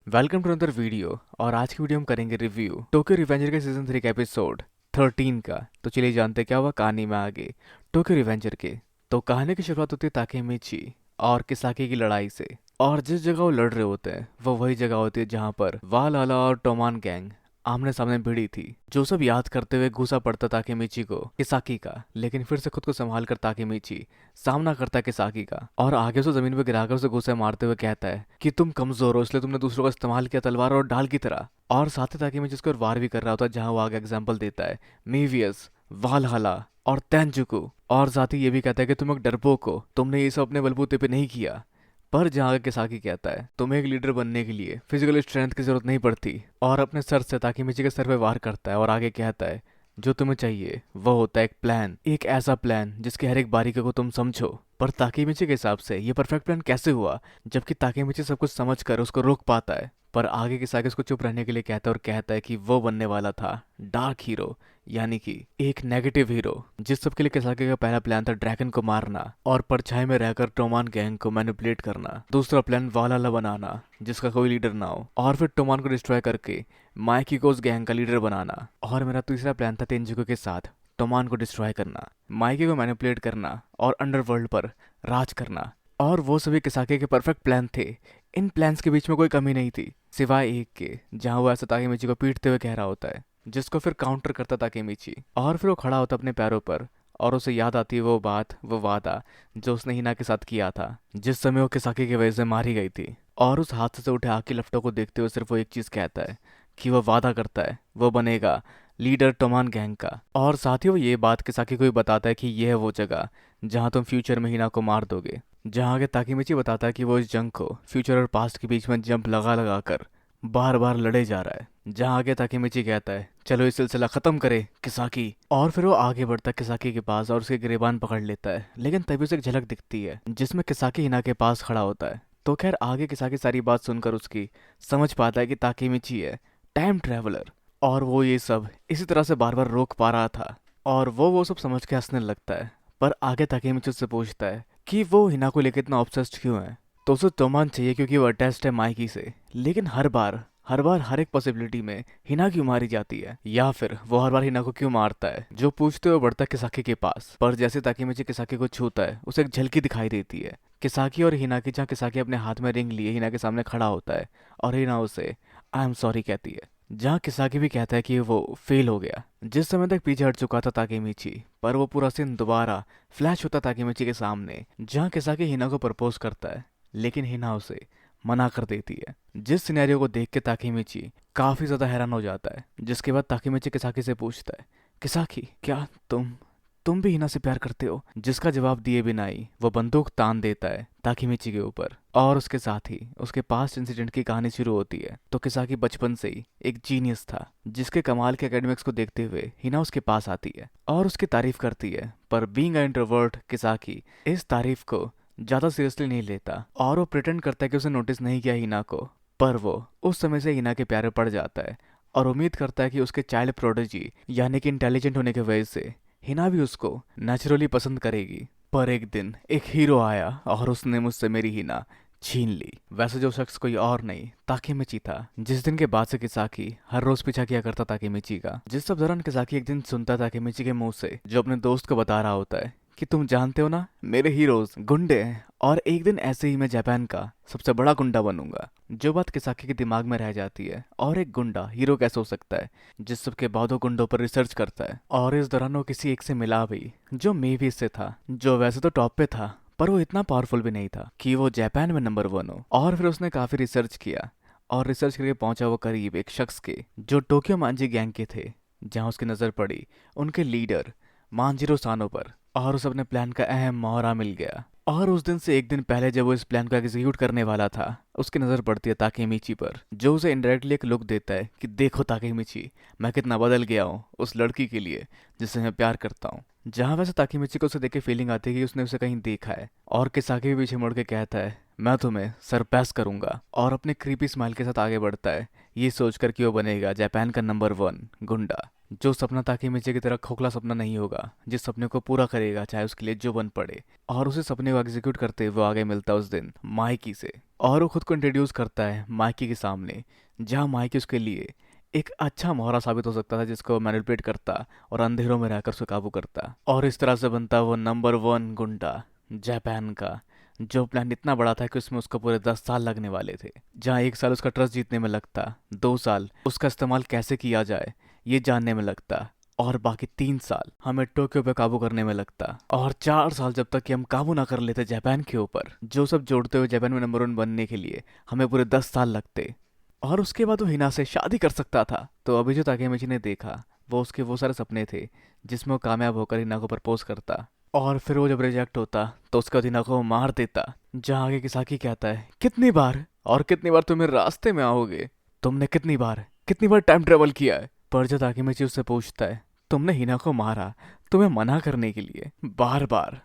Welcome to another video. और आज की वीडियो हम करेंगे रिव्यू टोक्यो रिवेंजर के सीजन 3 का एपिसोड 13 का। तो चलिए जानते हैं क्या हुआ कहानी में आगे टोक्यो रिवेंजर के। तो कहानी की शुरुआत होती है ताकेमिची और किसाकी की लड़ाई से। और जिस जगह वो लड़ रहे होते हैं वो वही जगह होती है जहाँ पर वालहला और टोमान गैंग आमने सामने भिड़ी थी। जो सब याद करते हुए घुसा पड़ता ताकेमिची को किसाकी का, लेकिन फिर से खुद को संभाल कर ताकेमिची सामना करता है किसाकी का और आगे उसे जमीन पर गिराकर उसे घुसे मारते हुए कहता है कि तुम कमजोर हो इसलिए तुमने दूसरों का इस्तेमाल किया तलवार और ढाल की तरह। और साथ ही ताकेमिची उसको वार भी कर रहा होता है जहां वो आगे एग्जाम्पल देता है मेवियस, वालहला और तेंजुकु। और साथ ही ये भी कहता है कि तुम एक डरपोक हो, तुमने ये सब अपने बलबूते पे नहीं किया। पर जहाँ आगे किसाकी कहता है तुम्हें एक लीडर बनने के लिए फिजिकल स्ट्रेंथ की जरूरत नहीं पड़ती, और अपने सर से ताकेमिची के सर पे वार करता है और आगे कहता है जो तुम्हें चाहिए वो होता है एक प्लान, एक ऐसा प्लान जिसकी हर एक बारीकी को तुम समझो। पर ताकेमिची के हिसाब से ये परफेक्ट प्लान कैसे हुआ जबकि ताकेमिची सब कुछ समझ कर उसको रोक पाता है। पर आगे किसाकी उसको चुप रहने के लिए कहता है और कहता है कि वो बनने वाला था डार्क हीरो, यानी कि एक नेगेटिव हीरो। जिस सब के लिए किसाकी का पहला प्लान था ड्रैगन को मारना और परछाई में रहकर टोमान गैंग को मैनिपुलेट करना। दूसरा प्लान वालाला बनाना जिसका कोई लीडर ना हो, और फिर टोमान को डिस्ट्रॉय करके माइकी को उस गैंग का लीडर बनाना। और मेरा तीसरा प्लान था तेंजुको के साथ टोमान को डिस्ट्रॉय करना, माइकी को मैनिपुलेट करना और अंडरवर्ल्ड पर राज करना। और वो सभी किसाकी के परफेक्ट प्लान थे। इन प्लान्स के बीच में कोई कमी नहीं थी सिवाय एक के, जहां वो ऐसा ताकेमिची को पीटते हुए कह रहा होता है जिसको फिर काउंटर करता ताकेमिची। और फिर वो खड़ा होता अपने पैरों पर और उसे याद आती है वो बात, वो वादा जो उसने हिना के साथ किया था जिस समय वो किसाकी की वजह से मारी गई थी। और उस हाथ से उठे आग की लपटों को देखते हुए सिर्फ वो एक चीज कहता है कि वो वादा करता है वो बनेगा लीडर टोमान गैंग का। और साथ ही वो ये बात किसाकी को भी बताता है कि यह है वो जगह जहां तुम फ्यूचर में हिना को मार दोगे। जहां आगे ताकेमिची बताता है कि वो इस जंग को फ्यूचर और पास्ट के बीच में जंप लगा लगा कर बार बार लड़े जा रहा है। जहां आगे ताकेमिची कहता है चलो ये सिलसिला खत्म करे किसाकी। और फिर वो आगे बढ़ता है किसाकी के पास और उसके गिरेबान पकड़ लेता है, लेकिन तभी उसे एक झलक दिखती है जिसमें किसाकी हिना के पास खड़ा होता है। तो खैर आगे किसाकी सारी बात सुनकर उसकी समझ पाता है कि ताकेमिची है टाइम ट्रेवलर, और वो ये सब इसी तरह से बार बार रोक पा रहा था। और वो सब समझ के हंसने लगता है। पर आगे ताकेमिची उससे पूछता है कि वो हिना को लेकर इतना ऑब्सेस्ड क्यों है। तो उसे टोमान चाहिए क्योंकि वो अटैच्ड है माइकी से, लेकिन हर बार हर एक पॉसिबिलिटी में हिना क्यों मारी जाती है, या फिर वो हर बार हिना को क्यों मारता है। जो पूछते हुए बढ़ता है किसाकी के पास, पर जैसे ताकेमिची किसाकी को छूता है उसे एक झलकी दिखाई देती है किसाकी और हिना की, जहाँ किसाकी अपने हाथ में रिंग लिए हिना के सामने खड़ा होता है और हिना उसे आई एम सॉरी कहती है। जहाँ किसाकी भी कहता है कि वो फेल हो गया। जिस समय तक पीछे हट चुका था ताकेमिची, पर वो पूरा सीन दोबारा फ्लैश होता ताकेमिची के सामने, जहाँ किसाकी हिना को प्रपोज करता है लेकिन हिना उसे मना कर देती है। जिस सिनेरियो को देख के ताकेमिची काफी ज्यादा हैरान हो जाता है, जिसके बाद ताकेमिची किसाकी से पूछता है किसाकी क्या तुम भी हिना से प्यार करते हो, जिसका जवाब दिए बिना ही वो बंदूक तान देता है ताकेमिची के ऊपर। और उसके साथ ही उसके पास्ट इंसिडेंट की कहानी शुरू होती है। तो किसाकी बचपन से ही एक जीनियस था जिसके कमाल के एकेडमिक्स को देखते हुए हिना उसके पास आती है और उसकी तारीफ करती है। पर बीइंग अ इंट्रोवर्ट किसाकी इस तारीफ को ज्यादा सीरियसली नहीं लेता और वो प्रिटेंड करता है कि उसे नोटिस नहीं किया हिना को। पर वो उस समय से हिना के प्यारे पड़ जाता है और उम्मीद करता है कि उसके चाइल्ड प्रोडिजी यानी कि इंटेलिजेंट होने की वजह से हिना भी उसको नेचुरली पसंद करेगी। पर एक दिन एक हीरो आया और उसने मुझसे मेरी हिना छीन ली। वैसे जो शख्स कोई और नहीं ताकेमिची था। जिस दिन के बाद से किसाकी हर रोज पीछा किया करता ताकेमिची का। जिस सब दौरान किसाकी एक दिन सुनता ताकेमिची के मुंह से जो अपने दोस्त को बता रहा होता है कि तुम जानते हो ना मेरे हीरोज गुंडे हैं, और एक दिन ऐसे ही मैं जापान का सबसे बड़ा गुंडा बनूंगा। जो बात किसाकी के दिमाग में रह जाती है, और एक गुंडा हीरो कैसे हो सकता है जिस सबके बाद वो गुंडों पर रिसर्च करता है। और इस दौरान वो किसी एक से मिला भी जो मेवी से था, जो वैसे तो टॉप पे था पर वो इतना पावरफुल भी नहीं था कि वो जापान में नंबर 1 हो। और फिर उसने काफी रिसर्च किया और रिसर्च करके पहुंचा वो करीब एक शख्स के जो टोक्यो मांजी गैंग के थे, जहां उसकी नजर पड़ी उनके लीडर मांजिरो सानो पर। और उसे अपने प्लान का अहम मोहरा मिल गया। और उस दिन से एक दिन पहले जब वो इस प्लान को एग्जीक्यूट करने वाला था, उसकी नजर पड़ती है ताकेमिची पर, जो उसे इनडायरेक्टली एक लुक देता है कि देखो ताकेमिची मैं कितना बदल गया हूँ उस लड़की के लिए जिससे मैं प्यार करता हूँ। जहाँ वैसे ताकेमिची को उसे देख के फीलिंग आती है कि उसने उसे कहीं देखा है। और किसाकी भी पीछे मुड़ के कहता है मैं तुम्हें सरपास करूंगा। और अपने क्रीपी स्माइल के साथ आगे बढ़ता है, ये सोचकर कि वो बनेगा जापान का नंबर 1 गुंडा। जो सपना ताकेमिची की तरह खोखला सपना नहीं होगा, जिस सपने को पूरा करेगा चाहे उसके लिए जो बन पड़े। और उसे सपने को एग्जीक्यूट करते हुए वो आगे मिलता है उस दिन माइकी से। और वो खुद को इंट्रोड्यूस करता है माइकी के सामने, जहाँ माइकी उसके लिए एक अच्छा मोहरा साबित हो सकता था, जिसको मैनिपुलेट करता और अंधेरों में रहकर उसे काबू करता। और इस तरह से बनता वो नंबर 1 गुंडा जापान का। जो प्लान इतना बड़ा था कि उसमें उसको पूरे 10 साल लगने वाले थे। जहाँ 1 साल उसका ट्रस्ट जीतने में लगता, 2 साल उसका इस्तेमाल कैसे किया जाए ये जानने में लगता, और बाकी 3 साल हमें टोक्यो पे काबू करने में लगता, और 4 साल जब तक कि हम काबू ना कर लेते जापान के ऊपर, जो सब जोड़ते हुए जापान में नंबर 1 बनने के लिए हमें पूरे 10 साल लगते। और उसके बाद वो हिना से शादी कर सकता था। तो अभी जो ताकेमिची ने देखा वो उसके वो सारे सपने थे जिसमें वो कामयाब होकर हिना को प्रपोज करता, और फिर वो जब रिजेक्ट होता तो उसके बाद हिना को वो मार देता। जहाँ आगे किसाकी कहता है, कितनी बार और कितनी बार तुम मेरे रास्ते में आओगे, तुमने कितनी बार टाइम ट्रेवल किया है। पर जो ताकेमिची उससे पूछता है, तुमने हिना को मारा तुम्हें मना करने के लिए, बार बार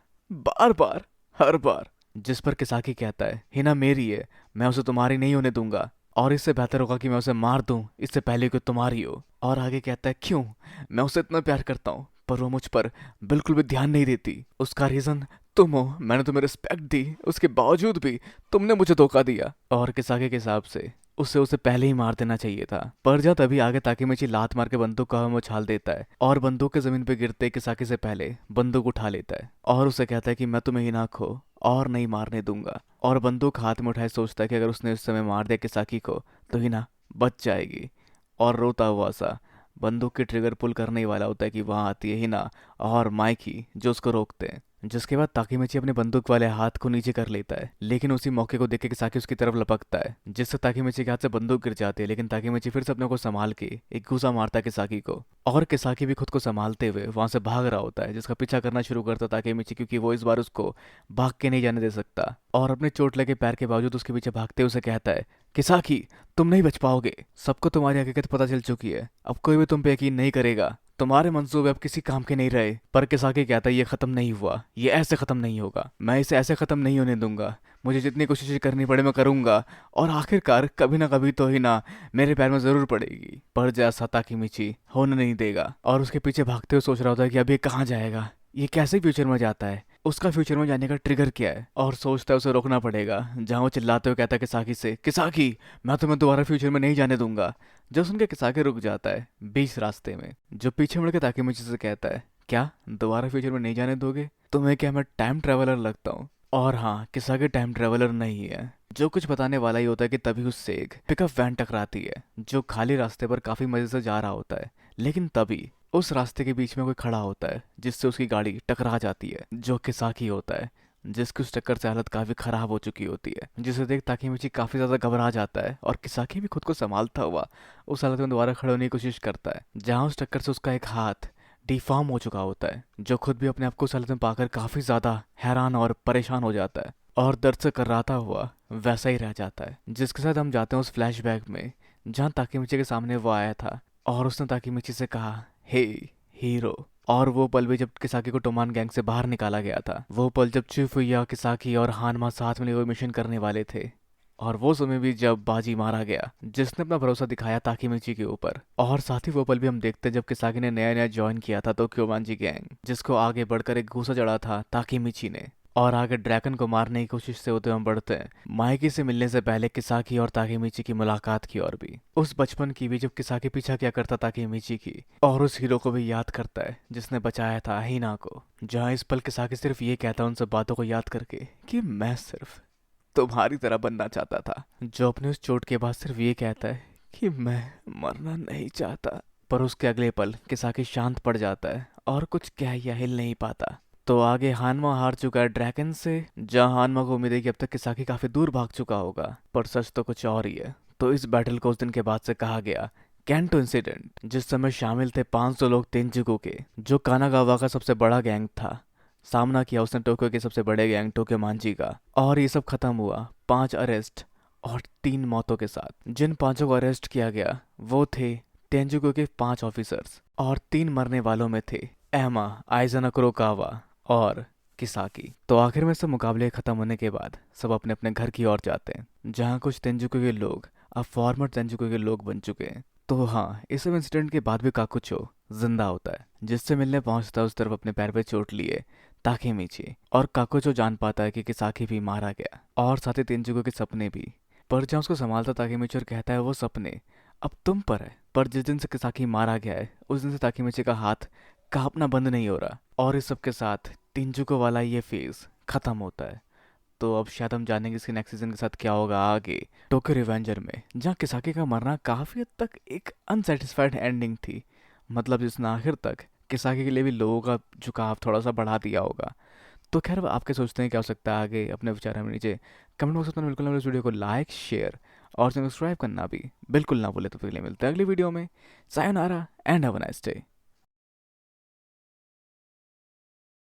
हर बार। जिस पर किसाकी कहता है, हिना मेरी है, मैं उसे तुम्हारी नहीं होने दूंगा, और इससे बेहतर होगा कि मैं उसे मार दूं इससे पहले कि तुम्हारी हो। और आगे कहता है, क्यों, मैं उसे इतना प्यार करता हूँ पर वो मुझ पर बिल्कुल भी ध्यान नहीं देती। उसका रीजन तुम हो, मैंने तुम्हें रिस्पेक्ट दी, उसके बावजूद भी तुमने मुझे धोखा दिया। और किसाके के हिसाब से उसे पहले ही मार देना चाहिए था। पर जब तभी आगे ताकेमिची लात मार के बंदूक को हवा में उछाल देता है, और बंदूक के जमीन पे गिरते किसाकी से पहले बंदूक उठा लेता है, और उसे कहता है कि मैं तुम्हें ही ना खो और नहीं मारने दूंगा। और बंदूक हाथ में उठाए सोचता है कि अगर उसने उस समय मार दिया किसाकी को तो हिना बच जाएगी। और रोता हुआ सा बंदूक की ट्रिगर पुल करने ही वाला होता है कि वहां आती है हिना और माइकी जो उसको रोकते हैं। जिसके बाद ताकेमिची अपने बंदूक वाले हाथ को नीचे कर लेता है, लेकिन उसी मौके को देख के किसाकी उसकी तरफ लपकता है, जिससे ताकेमिची के हाथ से बंदूक गिर जाती है। लेकिन ताकेमिची फिर से अपने को संभाल के एक घूसा मारता है किसाकी को, और किसाकी भी खुद को संभालते हुए वहां से भाग रहा होता है, जिसका पीछा करना शुरू करता ताकेमिची, क्योंकि वो इस बार उसको भाग के नहीं जाने दे सकता। और अपने चोट लगे पैर के बावजूद उसके पीछे भागते हुए उसे कहता है, किसाकी तुम नहीं बच पाओगे, सबको तुम्हारी हकीकत पता चल चुकी है, अब कोई भी तुम पे यकीन नहीं करेगा, तुम्हारे मंसूबे अब किसी काम के नहीं रहे। पर किसाकी कहता है, ये खत्म नहीं हुआ, ये ऐसे खत्म नहीं होगा, मैं इसे ऐसे खत्म नहीं होने दूंगा, मुझे जितनी कोशिश करनी पड़े मैं करूंगा, और आखिरकार कभी ना कभी तो ही ना मेरे पैर में जरूर पड़ेगी। पर जैसा ताकेमिची होने नहीं देगा, और उसके पीछे भागते हुए सोच रहा होता है कि अब ये कहाँ जाएगा, ये कैसे फ्यूचर में जाता है, उसका फ्यूचर में जाने का ट्रिगर क्या है। और सोचता है उसे रोकना पड़ेगा, जहाँ वो चिल्लाते हुए कहता है किसाकी से, किसाकी मैं तुम्हें दोबारा फ्यूचर में नहीं जाने दूंगा। जब सुन के किसाकी रुक जाता है बीच रास्ते में, जो पीछे मुड़ के ताकेमिची से कहता है, क्या दोबारा फ्यूचर में नहीं जाने दोगे, तुम्हें क्या मैं टाइम ट्रेवलर लगता हूँ। और हाँ, किसाकी टाइम ट्रेवलर नहीं है, जो कुछ बताने वाला ही होता है कि तभी उससे एक पिकअप वैन टकराती है, जो खाली रास्ते पर काफी मजे से जा रहा होता है। लेकिन तभी उस रास्ते के बीच में कोई खड़ा होता है, जिससे उसकी गाड़ी टकरा जाती है, जो किसाकी होता है, जिसकी उस टक्कर से हालत काफी खराब हो चुकी होती है। जिसे देख ताकेमिची काफी ज्यादा घबरा जाता है, और किसाकी भी खुद को संभालता हुआ उस हालत में दोबारा खड़े होने की कोशिश करता है, जहाँ उस टक्कर से उसका एक हाथ डिफॉर्म हो चुका होता है, जो खुद भी अपने आप को उस हालत में पाकर काफी ज्यादा हैरान और परेशान हो जाता है, और दर्द से कर्राता हुआ वैसा ही रह जाता है। जिसके साथ हम जाते हैं उस फ्लैशबैक में, जहाँ ताकेमिची के सामने वो आया था, और उसने ताकेमिची से कहा, हे हीरो। और वो पल भी जब किसाकी को टोमान गैंग से बाहर निकाला गया था, वो पल जब चिफुया, किसाकी और हानमा साथ में वो मिशन करने वाले थे, और वो समय भी जब बाजी मारा गया जिसने अपना भरोसा दिखाया ताकेमिची के ऊपर। और साथ ही वो पल भी हम देखते हैं जब किसाकी ने नया नया ज्वाइन किया था टोक्यो मांजी गैंग, जिसको आगे बढ़कर एक घूसा चढ़ा था ताकेमिची ने। और आगे ड्रैगन को मारने की कोशिश से होते हम बढ़ते हैं माइकी से मिलने से पहले किसाकी और ताकेमिची की मुलाकात की ओर भी, उस बचपन की भी जब किसाकी पीछा किया करता ताकेमिची की, और उस हीरो को भी याद करता है जिसने बचाया था हिना को। जहाँ इस पल किसाकी सिर्फ ये कहता है उन सब बातों को याद करके कि मैं सिर्फ तुम्हारी तरह बनना चाहता था, जो अपने उस चोट के बाद सिर्फ ये कहता है कि मैं मरना नहीं चाहता। पर उसके अगले पल किसाकी शांत पड़ जाता है और कुछ कह या हिल नहीं पाता। तो आगे हानमा हार चुका है ड्रैगन से, जहां हानमा को उम्मीद है कि अब तक किसाकी काफी दूर भाग चुका होगा, पर सच तो कुछ और ही है। तो इस बैटल को उस दिन के बाद से कहा गया कैंटो इंसिडेंट, जिस समय शामिल थे 500 लोग तेंजुकु के, जो कानागावा का सबसे बड़ा गैंग था। सामना किया उसने टोक्यो के सबसे बड़े गैंग टोक्यो मांजी का, और ये सब खत्म हुआ 5 अरेस्ट और 3 मौतों के साथ। जिन 5 को अरेस्ट किया गया वो थे तेंजुकु के 5 ऑफिसर्स, और 3 मरने वालों में थे एमा आइज़ाना कुरोकावा और किसाकी। तो आखिर में सब मुकाबले खत्म होने के बाद सब अपने अपने घर की ओर जाते हैं, जहाँ कुछ तेंजुको के लोग अब फॉर्मर तेंजुको के लोग बन चुके हैं। तो हाँ, इस सब इंसिडेंट के बाद भी काकुचो जिंदा होता है, जिससे मिलने पहुंचता है उस तरफ अपने पैर पे चोट लिए ताकेमीची। और काकुचो जान पाता है कि किसाकी भी मारा गया, और साथ ही तेंजुको के सपने भी। पर जहाँ उसको संभालता ताकेमीची और कहता है वो सपने अब तुम पर है। पर जिस दिन से किसाकी मारा गया है उस दिन से ताकेमीची का हाथ कांपना बंद नहीं हो रहा, और इस सब के साथ तेंजुको वाला ये फेज खत्म होता है। तो अब शायद हम जानेंगे इसके नेक्स्ट सीजन के साथ क्या होगा आगे टोक्यो रिवेंजर में, जहाँ किसाकी का मरना काफ़ी हद तक एक अनसेटिस्फाइड एंडिंग थी। मतलब जिसने आखिर तक किसाकी के लिए भी लोगों का झुकाव थोड़ा सा बढ़ा दिया होगा। तो खैर अब आप क्या सोचते हैं क्या हो सकता है आगे, अपने विचार हमें नीचे कमेंट बॉक्स में बिल्कुल ना भूलें। इस वीडियो को लाइक शेयर और सब्सक्राइब करना भी बिल्कुल ना भूले। तो फिर मिलते हैं अगली वीडियो में। Sayonara and have a nice day.